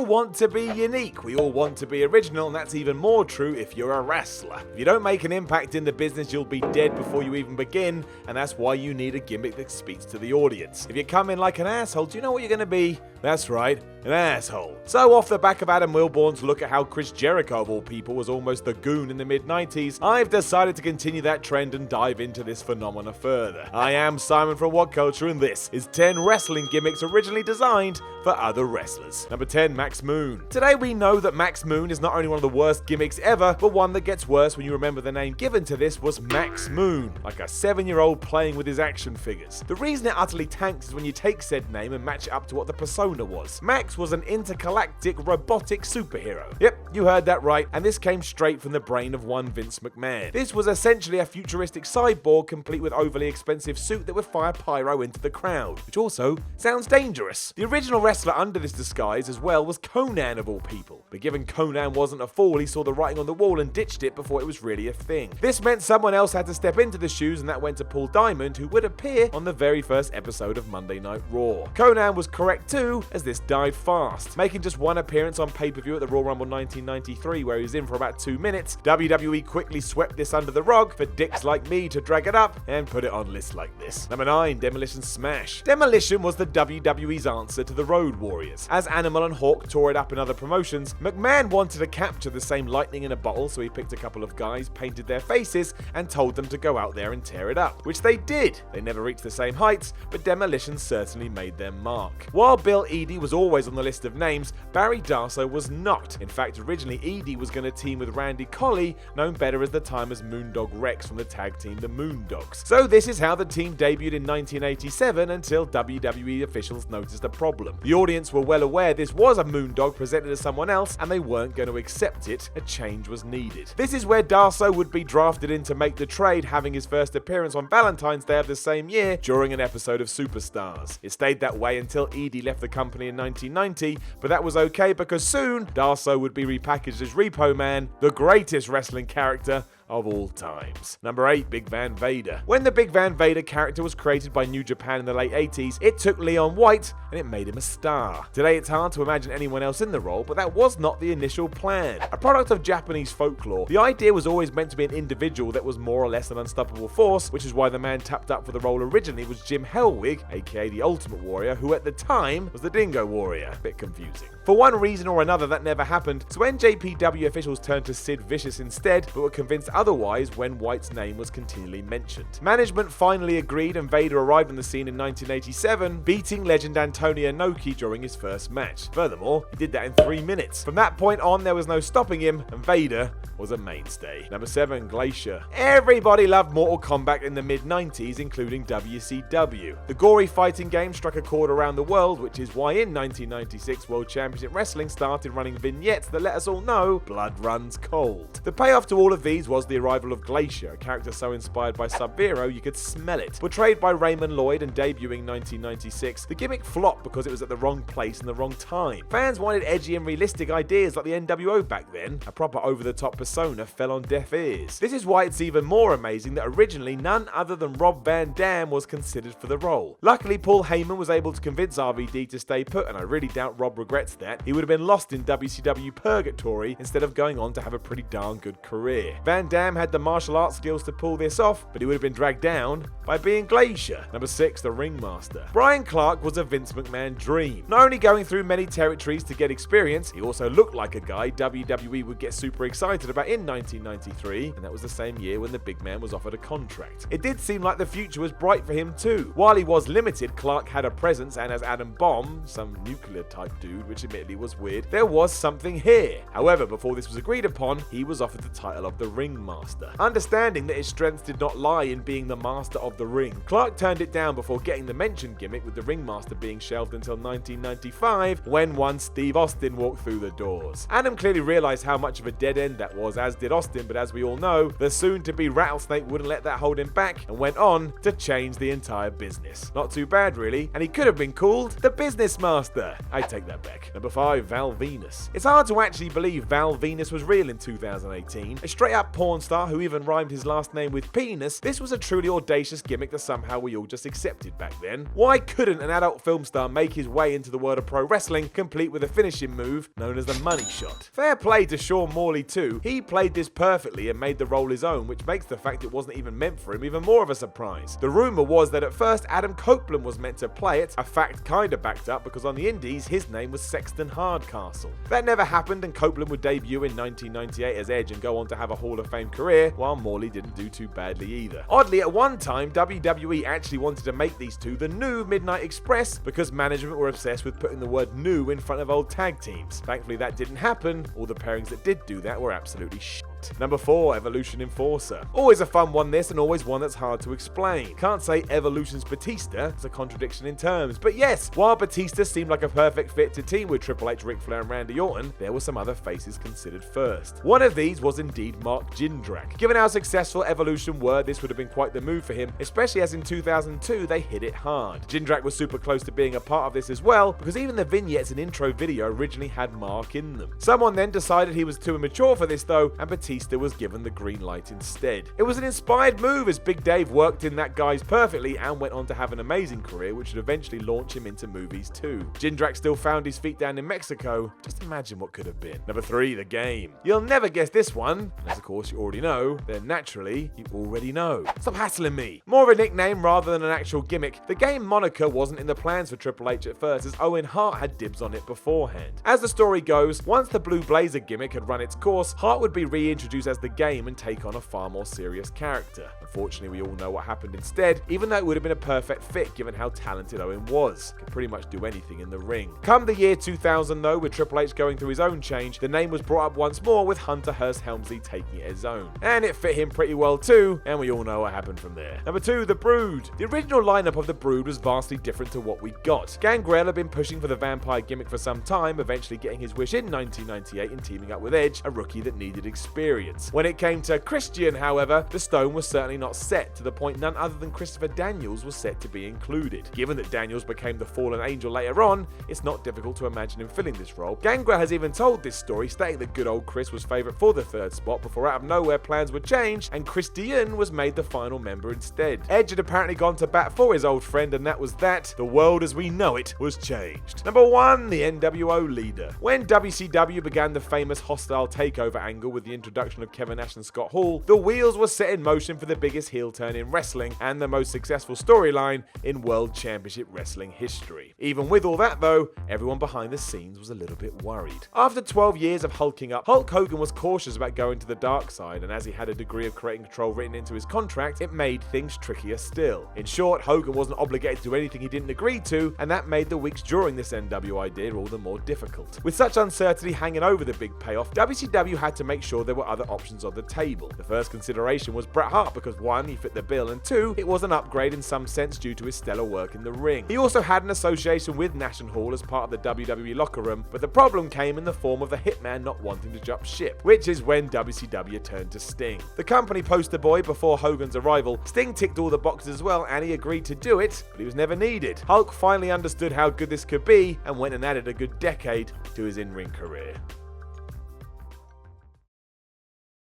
all want to be unique, we all want to be original, and that's even more true if you're a wrestler. If you don't make an impact in the business, you'll be dead before you even begin, and that's why you need a gimmick that speaks to the audience. If you come in like an asshole, do you know what you're going to be? That's right, an asshole. So off the back of Adam Wilborn's look at how Chris Jericho of all people was almost the goon in the mid-90s, I've decided to continue that trend and dive into this phenomena further. I am Simon from WhatCulture, and this is 10 wrestling gimmicks originally designed for other wrestlers. Number 10, Max Moon. Today we know that Max Moon is not only one of the worst gimmicks ever, but one that gets worse when you remember the name given to this was Max Moon, like a 7-year-old playing with his action figures. The reason it utterly tanks is when you take said name and match it up to what the persona was. Max was an intergalactic robotic superhero. Yep, you heard that right, and this came straight from the brain of one Vince McMahon. This was essentially a futuristic cyborg complete with overly expensive suit that would fire pyro into the crowd, which also sounds dangerous. The original wrestler under this disguise as well was Conan of all people, but given Conan wasn't a fool, he saw the writing on the wall and ditched it before it was really a thing. This meant someone else had to step into the shoes, and that went to Paul Diamond, who would appear on the very first episode of Monday Night Raw. Conan was correct too, as this died fast, making just one appearance on pay-per-view at the Royal Rumble 1993 where he was in for about 2 minutes. WWE quickly swept this under the rug for dicks like me to drag it up and put it on lists like this. Number 9, Demolition Smash. Demolition was the WWE's answer to the Road Warriors. As Animal and Hawk tore it up in other promotions, McMahon wanted to capture the same lightning in a bottle, so he picked a couple of guys, painted their faces, and told them to go out there and tear it up, which they did. They never reached the same heights, but Demolition certainly made their mark. While Bill Eadie was always on the list of names, Barry Darsow was not. In fact, originally Eadie was going to team with Randy Colley, known better as the time as Moondog Rex from the tag team the Moondogs. So this is how the team debuted in 1987 until WWE officials noticed a problem. The audience were well aware this was a Moondog presented as someone else, and they weren't going to accept it. A change was needed. This is where Darsow would be drafted in to make the trade, having his first appearance on Valentine's Day of the same year during an episode of Superstars. It stayed that way until Eadie left the company in 1990, but that was okay because soon Darsow would be repackaged as Repo Man, the greatest wrestling character of all times. Number 8, Big Van Vader. When the Big Van Vader character was created by New Japan in the late 80s, it took Leon White and it made him a star. Today it's hard to imagine anyone else in the role, but that was not the initial plan. A product of Japanese folklore, the idea was always meant to be an individual that was more or less an unstoppable force, which is why the man tapped up for the role originally was Jim Hellwig, aka the Ultimate Warrior, who at the time was the Dingo Warrior. Bit confusing. For one reason or another that never happened, so NJPW officials turned to Sid Vicious instead, but were convinced otherwise when White's name was continually mentioned. Management finally agreed and Vader arrived on the scene in 1987, beating legend Antonio Inoki during his first match. Furthermore, he did that in 3 minutes. From that point on, there was no stopping him, and Vader was a mainstay. Number 7, Glacier. Everybody loved Mortal Kombat in the mid-90s, including WCW. The gory fighting game struck a chord around the world, which is why in 1996 World Championship Wrestling started running vignettes that let us all know blood runs cold. The payoff to all of these was the arrival of Glacier, a character so inspired by Sub-Zero you could smell it. Portrayed by Raymond Lloyd and debuting in 1996, the gimmick flopped because it was at the wrong place and the wrong time. Fans wanted edgy and realistic ideas like the NWO back then. A proper over-the-top persona fell on deaf ears. This is why it's even more amazing that originally none other than Rob Van Dam was considered for the role. Luckily, Paul Heyman was able to convince RVD to stay put, and I really doubt Rob regrets that. He would have been lost in WCW purgatory instead of going on to have a pretty darn good career. Van Dam had the martial arts skills to pull this off, but he would have been dragged down by being Glacier. Number 6, the Ringmaster. Brian Clark was a Vince McMahon dream. Not only going through many territories to get experience, he also looked like a guy WWE would get super excited about in 1993, and that was the same year when the big man was offered a contract. It did seem like the future was bright for him too. While he was limited, Clark had a presence, and as Adam Bomb, some nuclear type dude, which admittedly was weird, there was something here. However, before this was agreed upon, he was offered the title of the Ringmaster. Understanding that his strengths did not lie in being the master of the ring, Clark turned it down before getting the mentioned gimmick, with the Ringmaster being shelved until 1995 when one Steve Austin walked through the doors. Adam clearly realized how much of a dead end that was, as did Austin, but as we all know, the soon-to-be Rattlesnake wouldn't let that hold him back and went on to change the entire business. Not too bad really, and he could have been called the Business Master. I take that back. Number 5, Val Venis. It's hard to actually believe Val Venis was real in 2018. A straight-up porn porn star who even rhymed his last name with penis, this was a truly audacious gimmick that somehow we all just accepted back then. Why couldn't an adult film star make his way into the world of pro wrestling, complete with a finishing move known as the money shot? Fair play to Sean Morley too, he played this perfectly and made the role his own, which makes the fact it wasn't even meant for him even more of a surprise. The rumour was that at first Adam Copeland was meant to play it, a fact kinda backed up because on the indies his name was Sexton Hardcastle. That never happened and Copeland would debut in 1998 as Edge and go on to have a Hall of Fame career, while Morley didn't do too badly either. Oddly, at one time WWE actually wanted to make these two the new Midnight Express because management were obsessed with putting the word new in front of old tag teams. Thankfully that didn't happen, all the pairings that did do that were absolutely shit. Number 4, Evolution Enforcer. Always a fun one this, and always one that's hard to explain. Can't say Evolution's Batista, it's a contradiction in terms, but yes, while Batista seemed like a perfect fit to team with Triple H, Ric Flair and Randy Orton, there were some other faces considered first. One of these was indeed Mark Jindrak. Given how successful Evolution were, this would have been quite the move for him, especially as in 2002 they hit it hard. Jindrak was super close to being a part of this as well, because even the vignettes and intro video originally had Mark in them. Someone then decided he was too immature for this though, and Batista was given the green light instead. It was an inspired move as Big Dave worked in that guise perfectly and went on to have an amazing career which would eventually launch him into movies too. Jindrak still found his feet down in Mexico. Just imagine what could have been. Number 3, The Game. You'll never guess this one, unless of course you already know, then naturally you already know. Stop hassling me. More of a nickname rather than an actual gimmick, The Game moniker wasn't in the plans for Triple H at first as Owen Hart had dibs on it beforehand. As the story goes, once the Blue Blazer gimmick had run its course, Hart would be reintroduced as The Game and take on a far more serious character. Unfortunately, we all know what happened instead, even though it would have been a perfect fit given how talented Owen was. Could pretty much do anything in the ring. Come the year 2000 though, with Triple H going through his own change, the name was brought up once more with Hunter Hearst Helmsley taking it his own. And it fit him pretty well too, and we all know what happened from there. Number 2, The Brood. The original lineup of The Brood was vastly different to what we got. Gangrel had been pushing for the vampire gimmick for some time, eventually getting his wish in 1998 and teaming up with Edge, a rookie that needed experience. When it came to Christian, however, the stone was certainly not set, to the point none other than Christopher Daniels was set to be included. Given that Daniels became the fallen angel later on, it's not difficult to imagine him filling this role. Gangrel has even told this story, stating that good old Chris was favourite for the 3rd spot before out of nowhere plans were changed and Christian was made the final member instead. Edge had apparently gone to bat for his old friend, and that was that. The world as we know it was changed. Number 1, the NWO Leader. When WCW began the famous hostile takeover angle with the introduction of Kevin Nash and Scott Hall, the wheels were set in motion for the biggest heel turn in wrestling and the most successful storyline in World Championship Wrestling history. Even with all that though, everyone behind the scenes was a little bit worried. After 12 years of hulking up, Hulk Hogan was cautious about going to the dark side, and as he had a degree of creating control written into his contract, it made things trickier still. In short, Hogan wasn't obligated to do anything he didn't agree to, and that made the weeks during this NWO idea all the more difficult. With such uncertainty hanging over the big payoff, WCW had to make sure there were other options on the table. The first consideration was Bret Hart because 1, he fit the bill, and 2, it was an upgrade in some sense due to his stellar work in the ring. He also had an association with Nash and Hall as part of the WWE locker room, but the problem came in the form of the Hitman not wanting to jump ship, which is when WCW turned to Sting. The company poster boy before Hogan's arrival, Sting ticked all the boxes as well and he agreed to do it, but he was never needed. Hulk finally understood how good this could be and went and added a good decade to his in-ring career.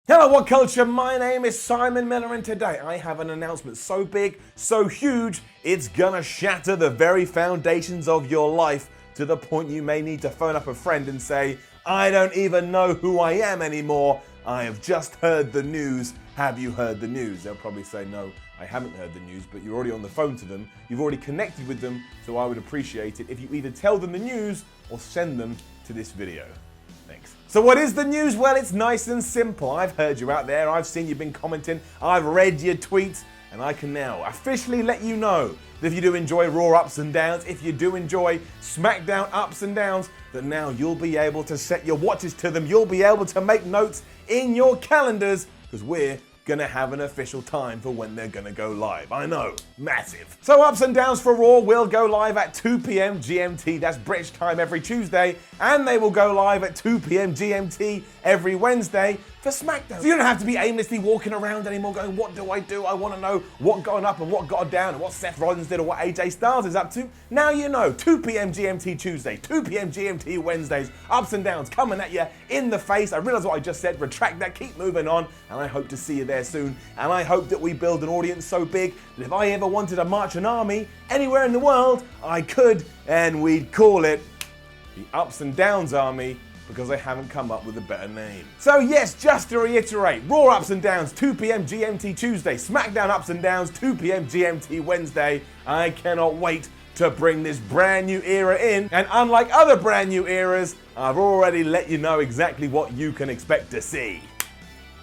Hello WhatCulture, my name is Simon Miller and today I have an announcement so big, so huge, it's gonna shatter the very foundations of your life to the point you may need to phone up a friend and say, I don't even know who I am anymore, I have just heard the news, have you heard the news? They'll probably say no, I haven't heard the news, but you're already on the phone to them, you've already connected with them, so I would appreciate it if you either tell them the news or send them to this video. Thanks. So what is the news? Well, it's nice and simple. I've heard you out there, I've seen you've been commenting, I've read your tweets, and I can now officially let you know that if you do enjoy Raw ups and downs, if you do enjoy SmackDown ups and downs, that now you'll be able to set your watches to them, you'll be able to make notes in your calendars, because we're gonna have an official time for when they're gonna go live. I know, massive. So Ups and Downs for Raw will go live at 2 p.m. GMT, that's British time every Tuesday, and they will go live at 2 p.m. GMT every Wednesday for SmackDown. So you don't have to be aimlessly walking around anymore going, what do? I want to know what got up and what got down and what Seth Rollins did or what AJ Styles is up to. Now you know, 2 p.m. GMT Tuesday, 2 p.m. GMT Wednesdays, Ups and Downs coming at you in the face. I realize what I just said, retract that, keep moving on, and I hope to see you there soon. And I hope that we build an audience so big that if I ever wanted to march an army anywhere in the world, I could, and we'd call it the Ups and Downs Army, because I haven't come up with a better name. So yes, just to reiterate, Raw Ups and Downs, 2 p.m. GMT Tuesday, SmackDown Ups and Downs, 2 p.m. GMT Wednesday. I cannot wait to bring this brand new era in, and unlike other brand new eras, I've already let you know exactly what you can expect to see.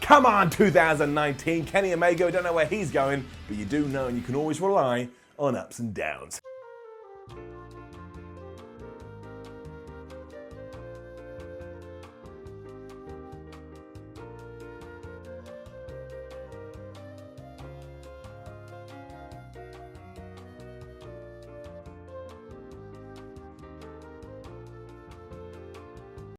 Come on, 2019, Kenny Omega, we don't know where he's going, but you do know and you can always rely on Ups and Downs.